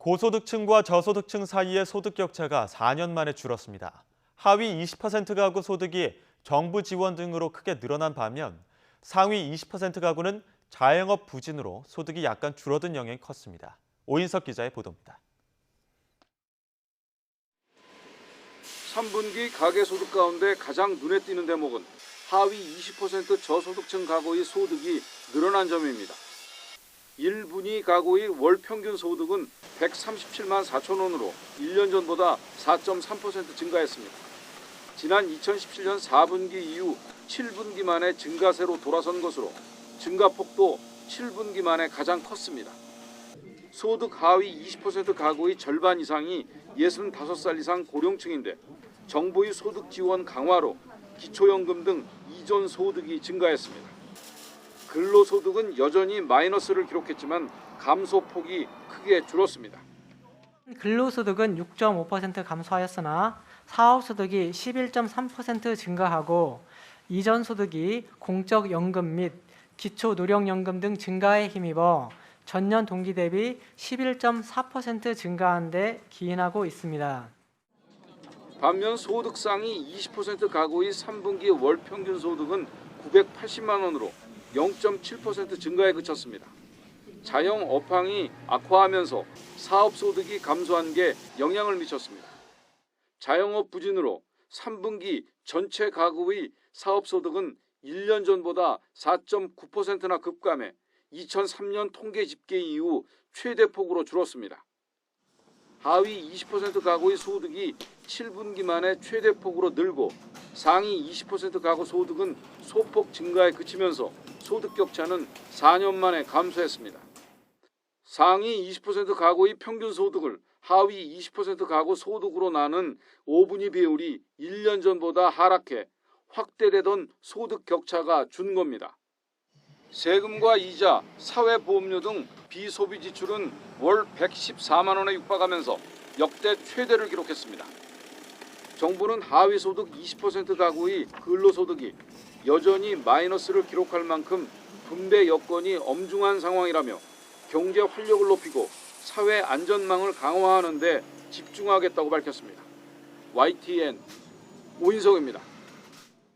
고소득층과 저소득층 사이의 소득 격차가 4년 만에 줄었습니다. 하위 20% 가구 소득이 정부 지원 등으로 크게 늘어난 반면 상위 20% 가구는 자영업 부진으로 소득이 약간 줄어든 영향이 컸습니다. 오인석 기자의 보도입니다. 3분기 가계소득 가운데 가장 눈에 띄는 대목은 하위 20% 저소득층 가구의 소득이 늘어난 점입니다. 1분위 가구의 월 평균 소득은 137만 4천 원으로 1년 전보다 4.3% 증가했습니다. 지난 2017년 4분기 이후 7분기 만에 증가세로 돌아선 것으로 증가폭도 7분기 만에 가장 컸습니다. 소득 하위 20% 가구의 절반 이상이 65살 이상 고령층인데 정부의 소득 지원 강화로 기초연금 등 이전 소득이 증가했습니다. 근로소득은 여전히 마이너스를 기록했지만 감소폭이 크게 줄었습니다. 근로소득은 6.5% 감소하였으나 사업소득이 11.3% 증가하고 이전 소득이 공적연금 및 기초노령연금 등 증가에 힘입어 전년 동기 대비 11.4% 증가한 데 기인하고 있습니다. 반면 소득 상위 20% 가구의 3분기 월 평균 소득은 980만 원으로 0.7% 증가에 그쳤습니다. 자영 업황이 악화하면서 사업 소득이 감소한 게 영향을 미쳤습니다. 자영업 부진으로 3분기 전체 가구의 사업 소득은 1년 전보다 4.9%나 급감해 2003년 통계 집계 이후 최대폭으로 줄었습니다. 하위 20% 가구의 소득이 7분기 만에 최대폭으로 늘고 상위 20% 가구 소득은 소폭 증가에 그치면서 소득 격차는 4년 만에 감소했습니다. 상위 20% 가구의 평균 소득을 하위 20% 가구 소득으로 나눈 5분위 비율이 1년 전보다 하락해 확대되던 소득 격차가 준 겁니다. 세금과 이자, 사회보험료 등 비소비 지출은 월 114만 원에 육박하면서 역대 최대를 기록했습니다. 정부는 하위 소득 20% 가구의 근로소득이 여전히 마이너스를 기록할 만큼 분배 여건이 엄중한 상황이라며 경제 활력을 높이고 사회 안전망을 강화하는 데 집중하겠다고 밝혔습니다. YTN 오인석입니다.